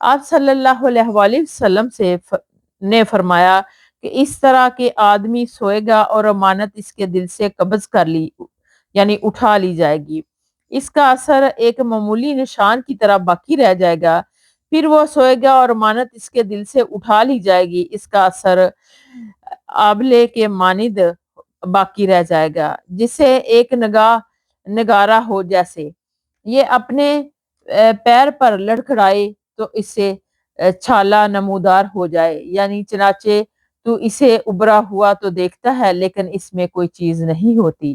آپ صلی اللہ علیہ وآلہ وسلم نے فرمایا کہ اس طرح کے آدمی سوئے گا اور امانت اس کے دل سے قبض کر لی یعنی اٹھا لی جائے گی، اس کا اثر ایک معمولی نشان کی طرح باقی رہ جائے گا، پھر وہ سوئے گا اور امانت اس کے دل سے اٹھا لی جائے گی، اس کا اثر آبلے کے مانند باقی رہ جائے گا، جسے ایک نگارہ ہو جیسے یہ اپنے پیر پر لڑکھڑائے تو اس سے چھالا نمودار ہو جائے، یعنی چنانچہ تو اسے ابھرا ہوا تو دیکھتا ہے لیکن اس میں کوئی چیز نہیں ہوتی۔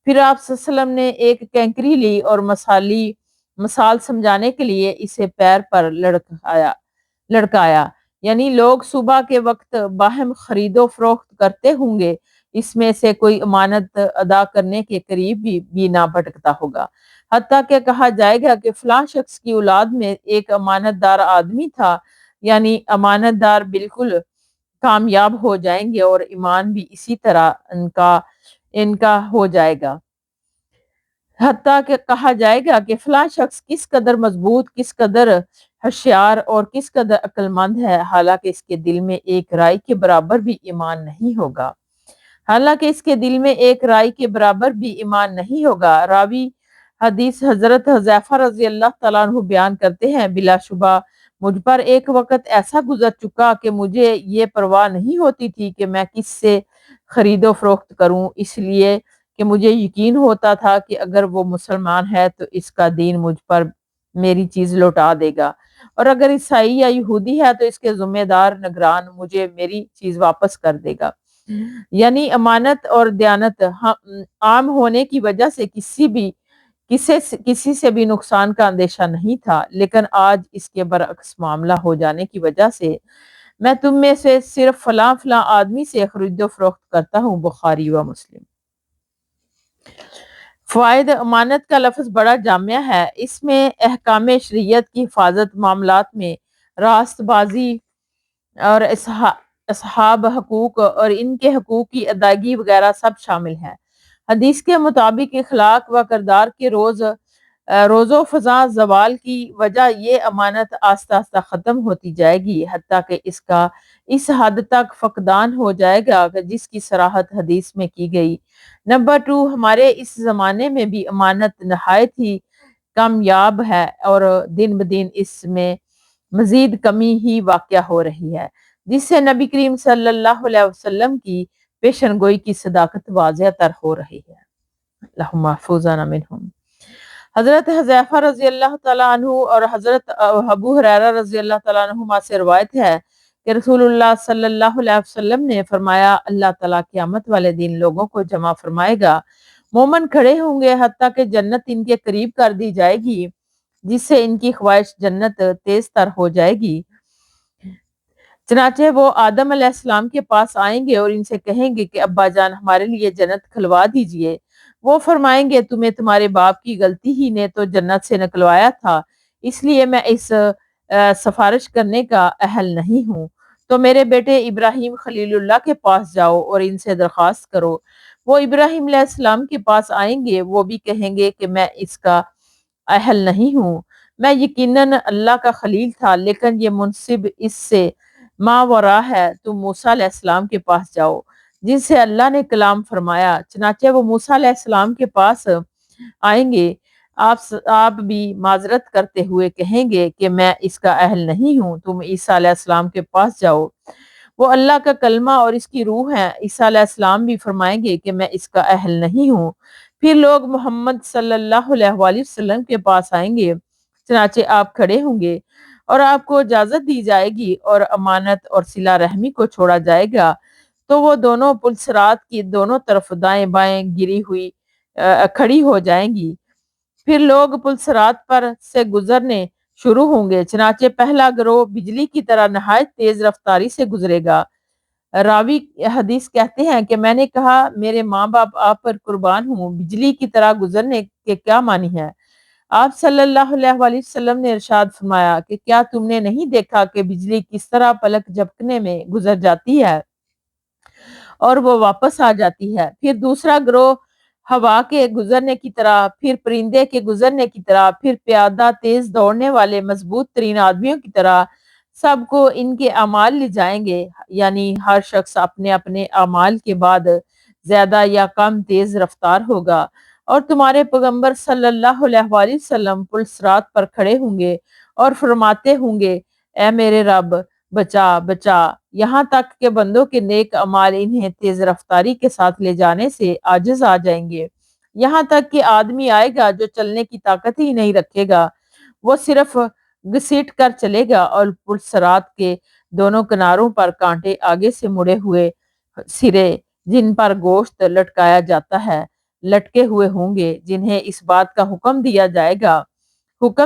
پھر آپ صلی اللہ علیہ وسلم نے ایک کینکری لی اور مثال سمجھانے کے لیے اسے پیر پر لڑکایا، یعنی لوگ صبح کے وقت باہم خرید و فروخت کرتے ہوں گے، اس میں سے کوئی امانت ادا کرنے کے قریب بھی نہ بھٹکتا ہوگا، حتیٰ کہ کہا جائے گا کہ فلاں شخص کی اولاد میں ایک امانت دار آدمی تھا، یعنی امانت دار بالکل کامیاب ہو جائیں گے اور ایمان بھی اسی طرح ان کا ہو جائے گا، حتیٰ کہ کہا جائے گا کہ فلاں شخص کس قدر مضبوط، کس قدر ہوشیار اور کس قدر عقل مند ہے، حالانکہ اس کے دل میں ایک رائی کے برابر بھی ایمان نہیں ہوگا، راوی حدیث حضرت حذیفہ رضی اللہ تعالیٰ عنہ بیان کرتے ہیں، بلا شبہ مجھ پر ایک وقت ایسا گزر چکا کہ مجھے یہ پرواہ نہیں ہوتی تھی کہ میں کس سے خرید و فروخت کروں، اس لیے کہ مجھے یقین ہوتا تھا کہ اگر وہ مسلمان ہے تو اس کا دین مجھ پر میری چیز لوٹا دے گا، اور اگر عیسائی یا یہودی ہے تو اس کے ذمہ دار نگران مجھے میری چیز واپس کر دے گا، یعنی امانت اور دیانت عام ہونے کی وجہ سے کسی سے بھی نقصان کا اندیشہ نہیں تھا، لیکن آج اس کے برعکس معاملہ ہو جانے کی وجہ سے میں تم میں سے صرف فلاں آدمی سے خرید و فروخت کرتا ہوں، بخاری و مسلم۔ فوائد امانت کا لفظ بڑا جامع ہے، اس میں احکام شریعت کی حفاظت، معاملات میں راست بازی اور اصحاب حقوق اور ان کے حقوق کی ادائیگی وغیرہ سب شامل ہیں۔ حدیث کے مطابق اخلاق و کردار کے روز و فضا زوال کی وجہ یہ امانت آہستہ آہستہ ختم ہوتی جائے گی، حتیٰ کہ اس کا اس حد تک فقدان ہو جائے گا کہ جس کی صراحت حدیث میں کی گئی۔ نمبر 2، ہمارے اس زمانے میں بھی امانت نہایت ہی کامیاب ہے اور دن بدن اس میں مزید کمی ہی واقع ہو رہی ہے، جس سے نبی کریم صلی اللہ علیہ وسلم کی پیشن گوئی کی صداقت واضح تر ہو رہی ہے۔ اللہم احفظنا منہم۔ حضرت حذیفہ رضی اللہ تعالیٰ عنہ اور حضرت ابو ہریرہ رضی اللہ تعالیٰ عنہما سے روایت ہے کہ رسول اللہ صلی اللہ علیہ وسلم نے فرمایا، اللہ تعالیٰ قیامت والے دن لوگوں کو جمع فرمائے گا، مومن کھڑے ہوں گے حتیٰ کہ جنت ان کے قریب کر دی جائے گی، جس سے ان کی خواہش جنت تیز تر ہو جائے گی، چنانچہ وہ آدم علیہ السلام کے پاس آئیں گے اور ان سے کہیں گے کہ ابا جان ہمارے لیے جنت کھلوا دیجئے، وہ فرمائیں گے تمہیں تمہارے باپ کی غلطی ہی نے تو جنت سے نکلوایا تھا، اس لیے میں اس سفارش کرنے کا اہل نہیں ہوں، تو میرے بیٹے ابراہیم خلیل اللہ کے پاس جاؤ اور ان سے درخواست کرو، وہ ابراہیم علیہ السلام کے پاس آئیں گے، وہ بھی کہیں گے کہ میں اس کا اہل نہیں ہوں، میں یقیناً اللہ کا خلیل تھا لیکن یہ منصب اس سے ماورا ہے، تم موسیٰ علیہ السلام کے پاس جاؤ جن سے اللہ نے کلام فرمایا، چنانچہ وہ موسیٰ علیہ السلام کے پاس آئیں گے، آپ بھی معذرت کرتے ہوئے کہیں گے کہ میں اس کا اہل نہیں ہوں، تم عیسیٰ علیہ السلام کے پاس جاؤ، وہ اللہ کا کلمہ اور اس کی روح ہیں، عیسیٰ علیہ السلام بھی فرمائیں گے کہ میں اس کا اہل نہیں ہوں، پھر لوگ محمد صلی اللہ علیہ وآلہ وسلم کے پاس آئیں گے، چنانچہ آپ کھڑے ہوں گے اور آپ کو اجازت دی جائے گی اور امانت اور صلہ رحمی کو چھوڑا جائے گا، تو وہ دونوں پل صراط کی دونوں طرف دائیں بائیں گری ہوئی کھڑی ہو جائیں گی، پھر لوگ پل صراط پر سے گزرنے شروع ہوں گے، چنانچہ پہلا گروہ بجلی کی طرح نہایت تیز رفتاری سے گزرے گا، راوی حدیث کہتے ہیں کہ میں نے کہا میرے ماں باپ آپ پر قربان ہوں، بجلی کی طرح گزرنے کے کیا معنی ہے؟ آپ صلی اللہ علیہ وآلہ وسلم نے ارشاد فرمایا کہ کیا تم نے نہیں دیکھا کہ بجلی کس طرح پلک جھپکنے میں گزر جاتی ہے اور وہ واپس آ جاتی ہے؟ پھر دوسرا گروہ ہوا کے گزرنے کی طرح، پھر پرندے کے گزرنے کی طرح، پھر پیادہ تیز دوڑنے والے مضبوط ترین آدمیوں کی طرح سب کو ان کے اعمال لے جائیں گے، یعنی ہر شخص اپنے اپنے اعمال کے بعد زیادہ یا کم تیز رفتار ہوگا، اور تمہارے پیغمبر صلی اللہ علیہ وآلہ وسلم پل صراط پر کھڑے ہوں گے اور فرماتے ہوں گے، اے میرے رب بچا بچا، یہاں تک کہ بندوں کے نیک اعمال انہیں تیز رفتاری کے ساتھ لے جانے سے عاجز آ جائیں گے، یہاں تک کہ آدمی آئے گا جو چلنے کی طاقت ہی نہیں رکھے گا، وہ صرف گھسیٹ کر چلے گا، اور پل صراط کے دونوں کناروں پر کانٹے آگے سے مڑے ہوئے سرے جن پر گوشت لٹکایا جاتا ہے لٹکے ہوئے ہوں گے، جنہیں اس بات کا حکم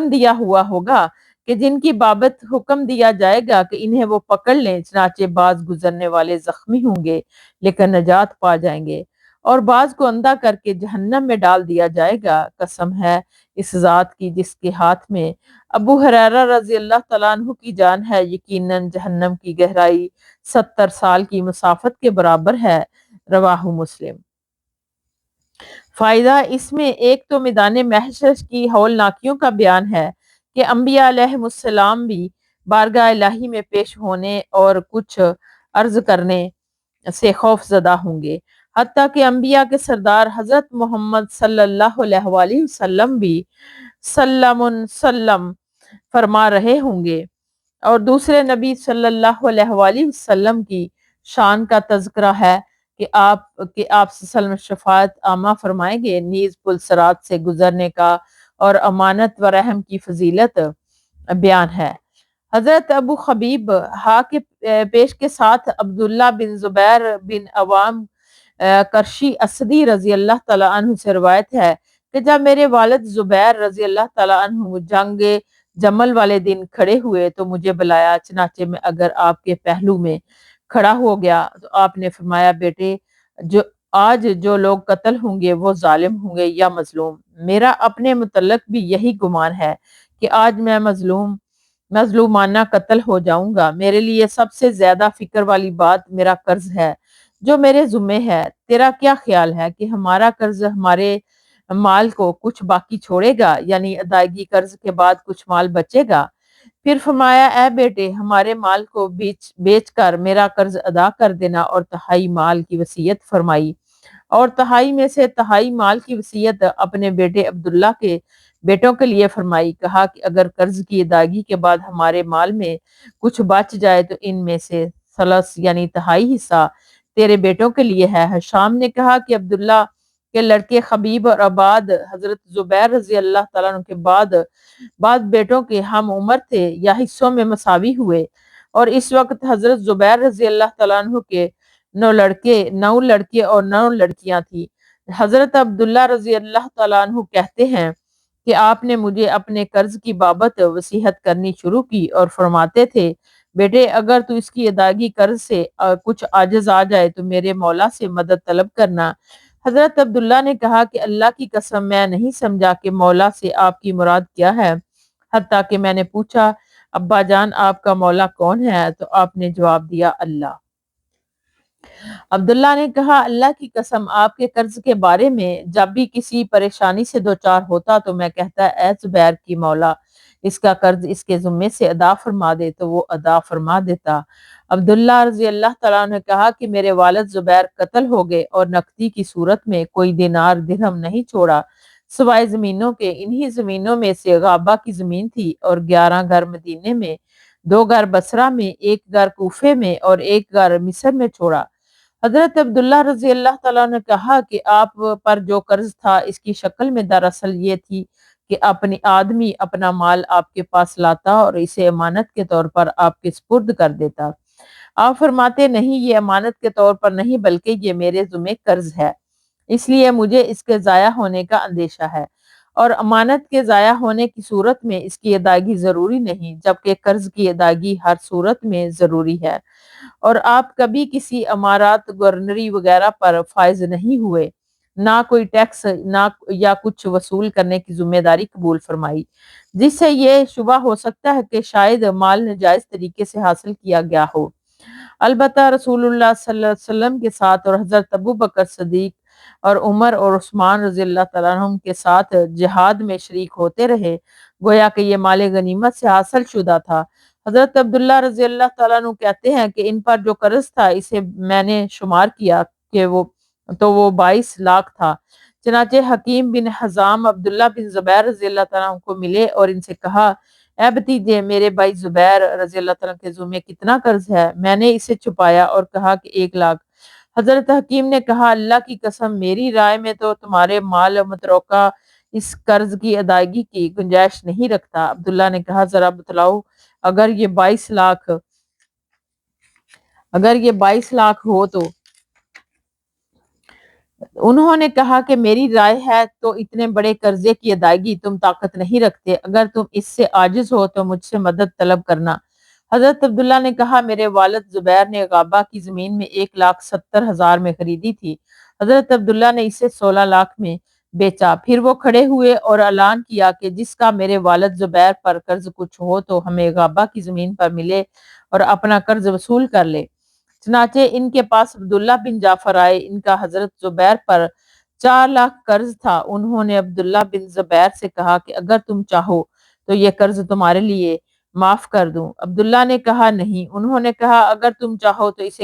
دیا ہوا ہوگا کہ جن کی بابت حکم دیا جائے گا کہ انہیں وہ پکڑ لیں، چنانچہ بعض گزرنے والے زخمی ہوں گے لیکن نجات پا جائیں گے، اور بعض کو اندھا کر کے جہنم میں ڈال دیا جائے گا۔ قسم ہے اس ذات کی جس کے ہاتھ میں ابو ہریرہ رضی اللہ تعالیٰ عنہ کی جان ہے، یقیناً جہنم کی گہرائی 70 سال کی مسافت کے برابر ہے۔ رواہ مسلم۔ فائدہ اس میں ایک تو میدان محشر کی ہولناکیوں کا بیان ہے کہ انبیاء علیہ السلام بھی بارگاہ الہی میں پیش ہونے اور کچھ عرض کرنے سے خوف زدہ ہوں گے، حتیٰ کہ انبیاء کے سردار حضرت محمد صلی اللہ علیہ وآلہ وسلم بھی سلم فرما رہے ہوں گے، اور دوسرے نبی صلی اللہ علیہ وآلہ وسلم کی شان کا تذکرہ ہے کہ آپ صلی اللہ علیہ وسلم شفاعت عامہ فرمائیں گے، نیز پل صراط سے گزرنے کا اور امانت و رحم کی فضیلت بیان ہے۔ حضرت ابو حبیب کے پیش کے ساتھ عبداللہ بن زبیر بن عوام کرشی اسدی رضی اللہ تعالیٰ عنہ سے روایت ہے کہ جب میرے والد زبیر رضی اللہ تعالیٰ عنہ جنگ جمل والے دن کھڑے ہوئے تو مجھے بلایا، چنانچہ میں اگر آپ کے پہلو میں کھڑا ہو گیا تو آپ نے فرمایا، بیٹے آج جو لوگ قتل ہوں گے وہ ظالم ہوں گے یا مظلوم، میرا اپنے متعلق بھی یہی گمان ہے کہ آج میں مظلومانہ قتل ہو جاؤں گا، میرے لیے سب سے زیادہ فکر والی بات میرا قرض ہے جو میرے ذمے ہے، تیرا کیا خیال ہے کہ ہمارا قرض ہمارے مال کو کچھ باقی چھوڑے گا، یعنی ادائیگی قرض کے بعد کچھ مال بچے گا؟ پھر فرمایا، اے بیٹے ہمارے مال کو بیچ کر میرا قرض ادا کر دینا، اور تہائی مال کی وصیت فرمائی، اور تہائی میں سے تہائی مال کی وصیت اپنے بیٹے عبداللہ کے بیٹوں کے لیے فرمائی، کہا کہ اگر قرض کی ادائیگی کے بعد ہمارے مال میں کچھ بچ جائے تو ان میں سے ثلث یعنی تہائی حصہ تیرے بیٹوں کے لیے ہے۔ حشام نے کہا کہ عبداللہ کے لڑکے خبیب اور عباد حضرت زبیر رضی اللہ تعالیٰ عنہ کے بعد بیٹوں کے ہم عمر تھے یا حصوں میں مساوی ہوئے، اور اس وقت حضرت زبیر رضی اللہ تعالیٰ عنہ کے 9 لڑکے اور 9 لڑکیاں تھیں۔ حضرت عبداللہ رضی اللہ تعالیٰ عنہ کہتے ہیں کہ آپ نے مجھے اپنے قرض کی بابت وصیت کرنی شروع کی اور فرماتے تھے، بیٹے اگر تو اس کی ادائیگی قرض سے کچھ عاجز آ جائے تو میرے مولا سے مدد طلب کرنا۔ حضرت عبداللہ نے کہا کہ اللہ کی قسم میں نہیں سمجھا کہ مولا سے آپ کی مراد کیا ہے، حتیٰ کہ میں نے پوچھا، ابا جان آپ کا مولا کون ہے؟ تو آپ نے جواب دیا، اللہ۔ عبداللہ نے کہا، اللہ کی قسم آپ کے قرض کے بارے میں جب بھی کسی پریشانی سے دوچار ہوتا تو میں کہتا، اے زبیر کی مولا اس کا قرض اس کے ذمے سے ادا فرما دے، تو وہ ادا فرما دیتا۔ عبداللہ رضی اللہ تعالیٰ نے کہا کہ میرے والد زبیر قتل ہو گئے اور نقدی کی صورت میں کوئی دینار درہم نہیں چھوڑا سوائے زمینوں کے، انہی زمینوں میں سے غابہ کی زمین تھی، اور 11 گھر مدینے میں، 2 گھر بصرہ میں، 1 گھر کوفے میں اور 1 گھر مصر میں چھوڑا۔ حضرت عبداللہ رضی اللہ تعالیٰ نے کہا کہ آپ پر جو قرض تھا اس کی شکل میں دراصل یہ تھی کہ اپنی آدمی اپنا مال آپ کے پاس لاتا اور اسے امانت کے طور پر آپ کے سپرد کر دیتا۔ آپ فرماتے، نہیں یہ امانت کے طور پر نہیں بلکہ یہ میرے ذمہ قرض ہے، اس لیے مجھے اس کے ضائع ہونے کا اندیشہ ہے، اور امانت کے ضائع ہونے کی صورت میں اس کی ادائیگی ضروری نہیں، جبکہ قرض کی ادائیگی ہر صورت میں ضروری ہے، اور آپ کبھی کسی امارات گورنری وغیرہ پر فائز نہیں ہوئے، نہ کوئی ٹیکس نہ یا کچھ وصول کرنے کی ذمہ داری قبول فرمائی، جس سے یہ شبہ ہو سکتا ہے کہ شاید مال ناجائز طریقے سے حاصل کیا گیا ہو۔ البتہ رسول اللہ صلی اللہ علیہ وسلم کے ساتھ اور حضرت ابو بکر صدیق اور عمر اور عثمان رضی اللہ تعالیٰ عنہم کے ساتھ جہاد میں شریک ہوتے رہے، گویا کہ یہ مال غنیمت سے حاصل شدہ تھا۔ حضرت عبداللہ رضی اللہ تعالیٰ عنہ کہتے ہیں کہ ان پر جو قرض تھا اسے میں نے شمار کیا کہ وہ 22 لاکھ تھا۔ چنانچہ حکیم بن حزام عبداللہ بن زبیر رضی اللہ تعالیٰ عنہ کو ملے اور ان سے کہا، اے بھتیجے، میرے بھائی زبیر رضی اللہ تعالیٰ کے ذمے کتنا قرض ہے؟ میں نے اسے چھپایا اور کہا کہ 1 لاکھ۔ حضرت حکیم نے کہا، اللہ کی قسم، میری رائے میں تو تمہارے مال متروکہ اس قرض کی ادائیگی کی گنجائش نہیں رکھتا۔ عبداللہ نے کہا، ذرا بتلاؤ، اگر یہ 22 لاکھ ہو تو؟ انہوں نے کہا کہ میری رائے ہے تو اتنے بڑے قرضے کی ادائیگی تم طاقت نہیں رکھتے، اگر تم اس سے عاجز ہو تو مجھ سے مدد طلب کرنا۔ حضرت عبداللہ نے کہا، میرے والد زبیر نے غابہ کی زمین میں 1,70,000 میں خریدی تھی۔ حضرت عبداللہ نے اسے 16 لاکھ میں بیچا۔ پھر وہ کھڑے ہوئے اور اعلان کیا کہ جس کا میرے والد زبیر پر قرض کچھ ہو تو ہمیں غابہ کی زمین پر ملے اور اپنا قرض وصول کر لے۔ چنانچہ ان کے پاس عبداللہ بن جعفر آئے، ان کا حضرت زبیر پر 4 لاکھ قرض تھا۔ انہوں نے عبداللہ بن زبیر سے کہا کہ اگر تم چاہو تو یہ قرض تمہارے لیے معاف کر دوں۔ عبداللہ نے کہا نہیں۔ انہوں نے کہا، اگر تم چاہو تو اس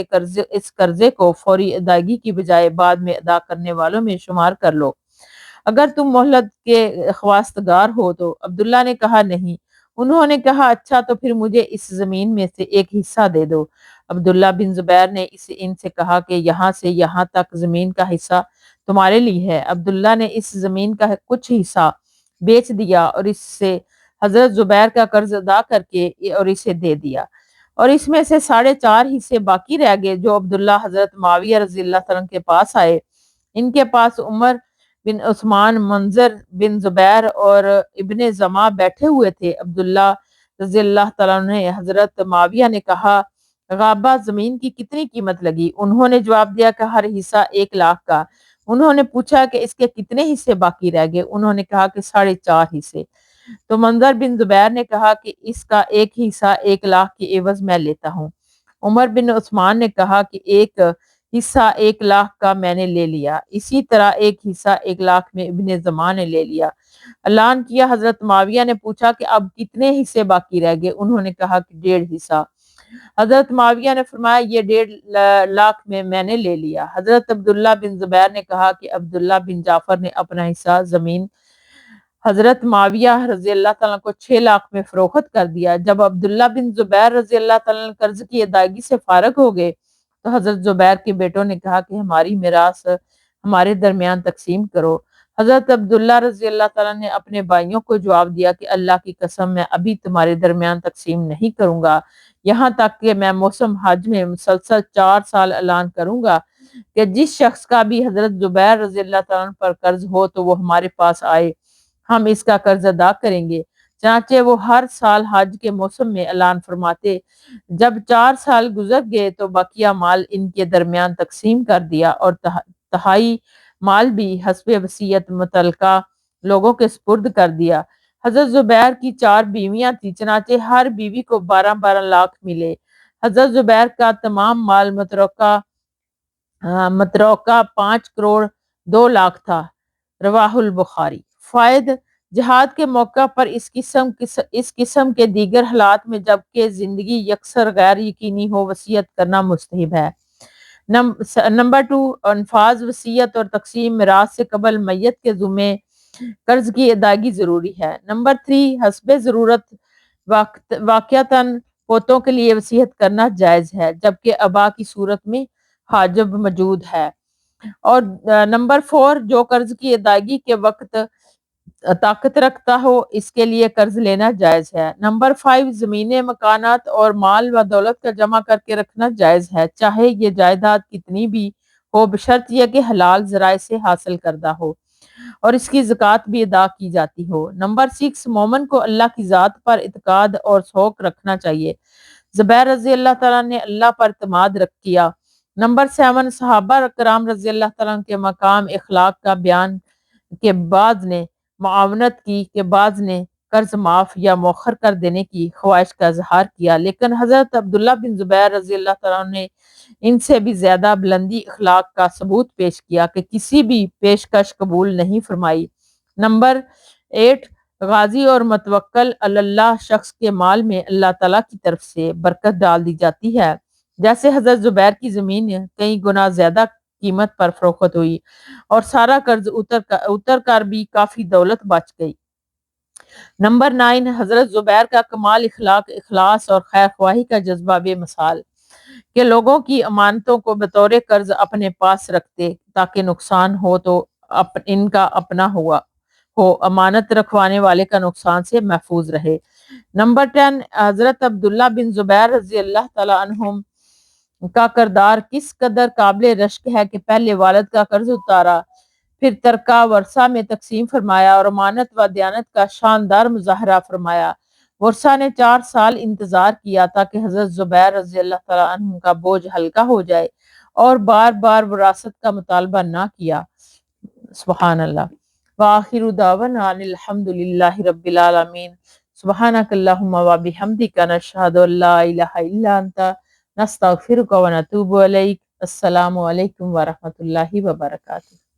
قرضے کو فوری ادائیگی کی بجائے بعد میں ادا کرنے والوں میں شمار کر لو، اگر تم مہلت کے خواستگار ہو تو۔ عبداللہ نے کہا نہیں۔ انہوں نے کہا، اچھا تو پھر مجھے اس زمین میں سے ایک حصہ دے دو۔ عبداللہ بن زبیر نے ان سے کہا کہ یہاں سے یہاں تک زمین کا حصہ تمہارے لیے ہے۔ عبداللہ نے اس زمین کا کچھ حصہ بیچ دیا اور اس سے حضرت زبیر کا قرض ادا کر کے اور اسے دے دیا، اور اس میں سے 4.5 حصے باقی رہ گئے جو عبداللہ حضرت معاویہ رضی اللہ تعالیٰ کے پاس آئے۔ ان کے پاس عمر بن عثمان، منظر بن زبیر اور ابن زما بیٹھے ہوئے تھے۔ عبداللہ رضی اللہ تعالیٰ نے حضرت معاویہ نے کہا، غابہ زمین کی کتنی قیمت لگی؟ انہوں نے جواب دیا کہ ہر حصہ 1 لاکھ کا۔ انہوں نے پوچھا کہ اس کے کتنے حصے باقی رہ گئے؟ انہوں نے کہا کہ 4.5 حصے۔ تو منظر بن زبیر نے کہا کہ اس کا ایک حصہ 1 لاکھ کے عوض میں لیتا ہوں۔ عمر بن عثمان نے کہا کہ ایک حصہ 1 لاکھ کا میں نے لے لیا، اسی طرح ایک حصہ 1 لاکھ میں ابن زمان نے لے لیا۔ اعلان کیا۔ حضرت معاویہ نے پوچھا کہ اب کتنے حصے باقی رہ گئے؟ انہوں نے کہا کہ 1.5 حصہ۔ حضرت معاویہ نے فرمایا، یہ 1.5 لاکھ میں نے لے لیا۔ حضرت عبداللہ بن زبیر نے کہا کہ عبداللہ بن جعفر نے اپنا حصہ زمین حضرت معاویہ رضی اللہ تعالیٰ کو 6 لاکھ میں فروخت کر دیا۔ جب عبداللہ بن زبیر رضی اللہ تعالیٰ قرض کی ادائیگی سے فارغ ہو گئے تو حضرت زبیر کے بیٹوں نے کہا کہ ہماری میراث ہمارے درمیان تقسیم کرو۔ حضرت عبداللہ رضی اللہ تعالیٰ نے اپنے بھائیوں کو جواب دیا کہ اللہ کی قسم، میں ابھی تمہارے درمیان تقسیم نہیں کروں گا یہاں تک کہ میں موسم حج میں مسلسل 4 سال اعلان کروں گا کہ جس شخص کا بھی حضرت زبیر رضی اللہ تعالیٰ پر قرض ہو تو وہ ہمارے پاس آئے، ہم اس کا قرض ادا کریں گے۔ چنانچہ وہ ہر سال حج کے موسم میں اعلان فرماتے۔ جب 4 سال گزر گئے تو بقیہ مال ان کے درمیان تقسیم کر دیا اور تہائی مال بھی حسب وصیت متعلقہ لوگوں کے سپرد کر دیا۔ حضرت زبیر کی 4 بیویاں تھیں، چنانچہ ہر بیوی کو 12 لاکھ ملے۔ حضرت زبیر کا تمام مال متروکہ 5 کروڑ 2 لاکھ تھا۔ رواہ البخاری۔ فائد: جہاد کے موقع پر اس قسم کے دیگر حالات میں جبکہ زندگی یکسر غیر یقینی ہو وصیت کرنا مستحب ہے۔ نمبر 2، انفاذ وصیت اور تقسیم میراث سے قبل میت کے ذمے قرض کی ادائیگی ضروری ہے۔ نمبر 3، حسب ضرورت واقعتاً پوتوں کے لیے وصیت کرنا جائز ہے جبکہ آباء کی صورت میں حاجب موجود ہے۔ اور نمبر 4، جو قرض کی ادائیگی کے وقت طاقت رکھتا ہو اس کے لیے قرض لینا جائز ہے۔ نمبر 5، زمینیں، مکانات اور مال و دولت کا جمع کر کے رکھنا جائز ہے چاہے یہ جائیداد کتنی بھی ہو، بشرط یہ کہ حلال ذرائع سے حاصل کردہ ہو اور اس کی زکوٰۃ بھی ادا کی جاتی ہو۔ نمبر 6، مومن کو اللہ کی ذات پر اعتقاد اور شوق رکھنا چاہیے۔ زبیر رضی اللہ تعالیٰ نے اللہ پر اعتماد کیا۔ نمبر 7، صحابہ کرام رضی اللہ تعالیٰ کے مقام اخلاق کا بیان کہ بعض نے معاونت کی کہ بعض نے قرض معاف یا مؤخر کر دینے کی خواہش کا اظہار کیا، لیکن حضرت عبداللہ بن زبیر رضی اللہ تعالیٰ عنہ نے ان سے بھی زیادہ بلندی اخلاق کا ثبوت پیش کیا کہ کسی بھی پیشکش قبول نہیں فرمائی۔ نمبر 8، غازی اور متوکل علی اللہ شخص کے مال میں اللہ تعالیٰ کی طرف سے برکت ڈال دی جاتی ہے، جیسے حضرت زبیر کی زمین کئی گنا زیادہ قیمت پر فروخت ہوئی اور سارا قرض اتر کر بھی کافی دولت بچ گئی۔ نمبر 9، حضرت زبیر کا کمال اخلاق، اخلاص اور خیر خواہی کا جذبہ بے مثال کہ لوگوں کی امانتوں کو بطور قرض اپنے پاس رکھتے تاکہ نقصان ہو تو ان کا اپنا ہو، امانت رکھوانے والے کا نقصان سے محفوظ رہے۔ نمبر 10، حضرت عبداللہ بن زبیر رضی اللہ تعالیٰ عنہم کا کردار کس قدر قابل رشک ہے کہ پہلے والد کا قرض اتارا، پھر ترکہ ورثہ میں تقسیم فرمایا اور امانت و دیانت کا شاندار مظاہرہ فرمایا۔ ورثہ نے 4 سال انتظار کیا تاکہ حضرت زبیر رضی اللہ تعالیٰ عنہ کا بوجھ ہلکا ہو جائے اور بار بار وراثت کا مطالبہ نہ کیا۔ سبحان اللہ۔ وآخر دعوانا ان الحمد للہ رب العالمین۔ سبحانک اللہم وبحمدک نشہد ان لا الہ الا انت نستغفرک ونتوب الیک۔ السلام علیکم ورحمۃ اللہ وبرکاتہ۔